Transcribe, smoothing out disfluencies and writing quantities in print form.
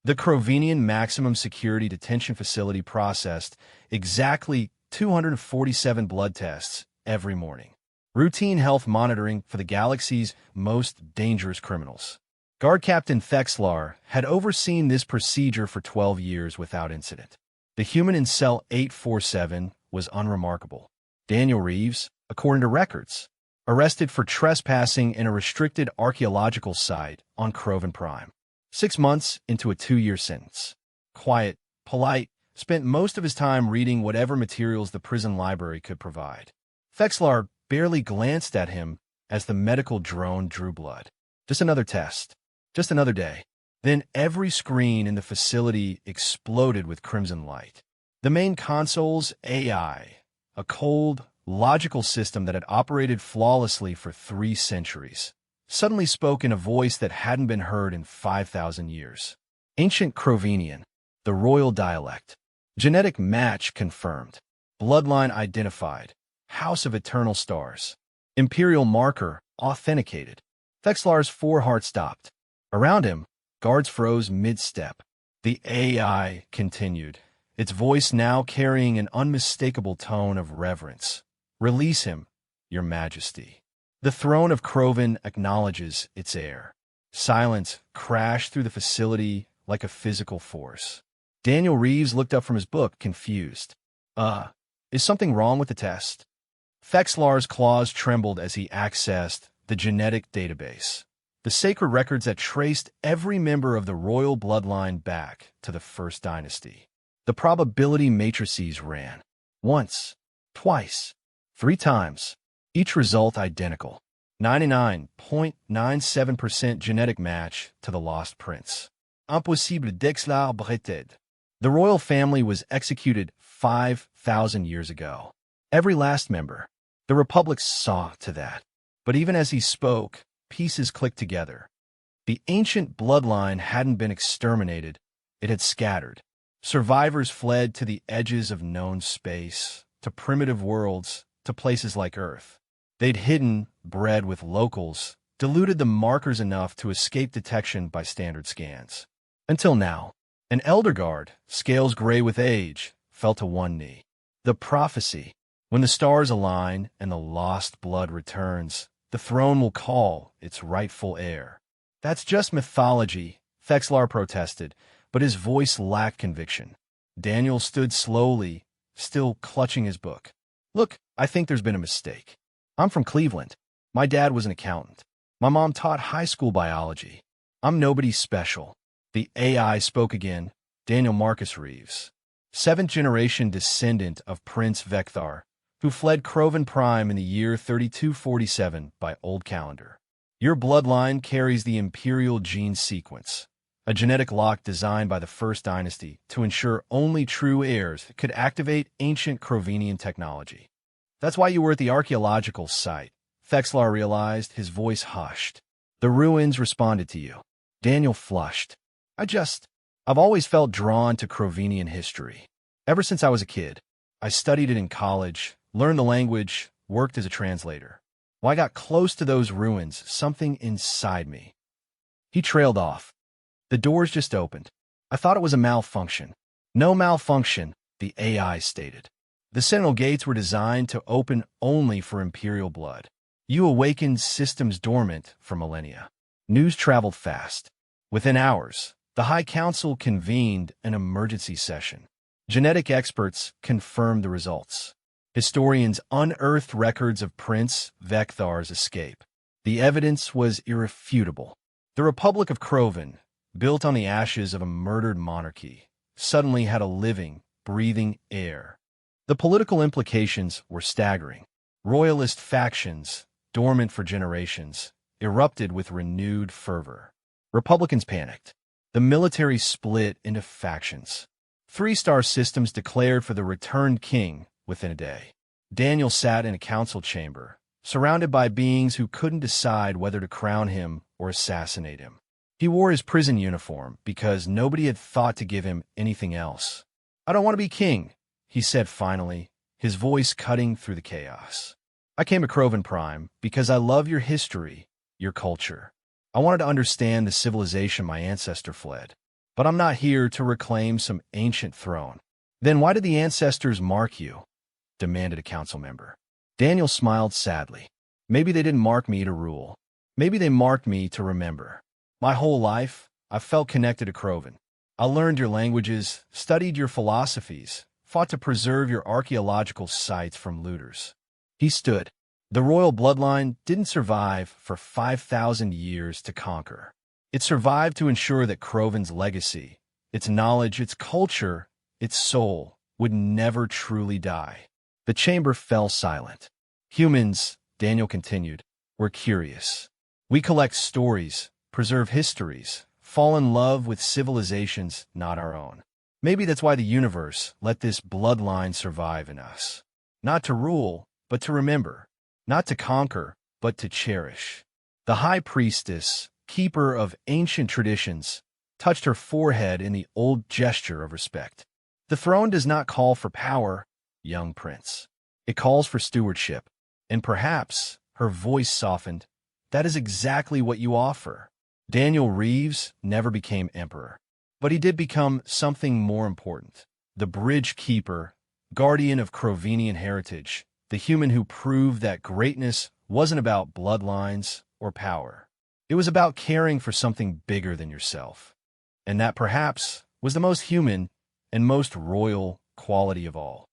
The Crovenian maximum security detention facility processed exactly 247 blood tests every morning. Routine health monitoring for the galaxy's most dangerous criminals. Guard Captain Thexlar had overseen this procedure for 12 years without incident. The human in cell 847 was unremarkable. Daniel Reeves, according to records, arrested for trespassing in a restricted archaeological site on Kroven Prime. 6 months into a 2-year sentence. Quiet, polite, spent most of his time reading whatever materials the prison library could provide. Thexlar barely glanced at him as the medical drone drew blood. Just another test. Just another day. Then every screen in the facility exploded with crimson light. The main console's AI, a cold, logical system that had operated flawlessly for 3 centuries, suddenly spoke in a voice that hadn't been heard in 5,000 years. Ancient Crovenian, the royal dialect. Genetic match confirmed. Bloodline identified. House of Eternal Stars. Imperial marker authenticated. Thexlar's foreheart stopped. Around him, guards froze mid-step. The AI continued, its voice now carrying an unmistakable tone of reverence. Release him, Your Majesty. The throne of Kroven acknowledges its heir. Silence crashed through the facility like a physical force. Daniel Reeves looked up from his book, confused. Is something wrong with the test? Thexlar's claws trembled as he accessed the genetic database. The sacred records that traced every member of the royal bloodline back to the First Dynasty. The probability matrices ran. Once, twice, 3 times. Each result identical. 99.97% genetic match to the lost prince. Impossible d'extraiter. The royal family was executed 5,000 years ago. Every last member. The Republic saw to that. But even as he spoke, pieces clicked together. The ancient bloodline hadn't been exterminated. It had scattered. Survivors fled to the edges of known space, to primitive worlds, to places like Earth. They'd hidden, bred with locals, diluted the markers enough to escape detection by standard scans. Until now, an elder guard, scales gray with age, fell to one knee. The prophecy, when the stars align and the lost blood returns, the throne will call its rightful heir. That's just mythology, Thexlar protested, but his voice lacked conviction. Daniel stood slowly, still clutching his book. Look, I think there's been a mistake. I'm from Cleveland. My dad was an accountant. My mom taught high school biology. I'm nobody special. The AI spoke again, Daniel Marcus Reeves, 7th-generation descendant of Prince Vecthar, who fled Kroven Prime in the year 3247 by old calendar. Your bloodline carries the imperial gene sequence, a genetic lock designed by the First Dynasty to ensure only true heirs could activate ancient Crovenian technology. That's why you were at the archaeological site, Thexlar realized, his voice hushed. The ruins responded to you. Daniel flushed. I've always felt drawn to Crovenian history. Ever since I was a kid. I studied it in college, learned the language, worked as a translator. When I got close to those ruins, something inside me. He trailed off. The doors just opened. I thought it was a malfunction. No malfunction, the AI stated. The Sentinel gates were designed to open only for Imperial blood. You awakened systems dormant for millennia. News traveled fast. Within hours, the High Council convened an emergency session. Genetic experts confirmed the results. Historians unearthed records of Prince Vecthar's escape. The evidence was irrefutable. The Republic of Kroven, built on the ashes of a murdered monarchy, suddenly had a living, breathing heir. The political implications were staggering. Royalist factions, dormant for generations, erupted with renewed fervor. Republicans panicked. The military split into factions. 3-star systems declared for the returned king within a day. Daniel sat in a council chamber, surrounded by beings who couldn't decide whether to crown him or assassinate him. He wore his prison uniform because nobody had thought to give him anything else. I don't want to be king, he said finally, his voice cutting through the chaos. I came to Kroven Prime because I love your history, your culture. I wanted to understand the civilization my ancestor fled. But I'm not here to reclaim some ancient throne. Then why did the ancestors mark you? Demanded a council member. Daniel smiled sadly. Maybe they didn't mark me to rule. Maybe they marked me to remember. My whole life, I've felt connected to Crovan. I learned your languages, studied your philosophies, fought to preserve your archaeological sites from looters. He stood. The royal bloodline didn't survive for 5,000 years to conquer. It survived to ensure that Crovan's legacy, its knowledge, its culture, its soul, would never truly die. The chamber fell silent. Humans, Daniel continued, were curious. We collect stories, preserve histories, fall in love with civilizations not our own. Maybe that's why the universe let this bloodline survive in us. Not to rule, but to remember. Not to conquer, but to cherish. The high priestess, keeper of ancient traditions, touched her forehead in the old gesture of respect. The throne does not call for power, young prince. It calls for stewardship. And perhaps, her voice softened, that is exactly what you offer. Daniel Reeves never became emperor. But he did become something more important. The bridge keeper, guardian of Crovenian heritage, the human who proved that greatness wasn't about bloodlines or power. It was about caring for something bigger than yourself. And that perhaps was the most human and most royal quality of all.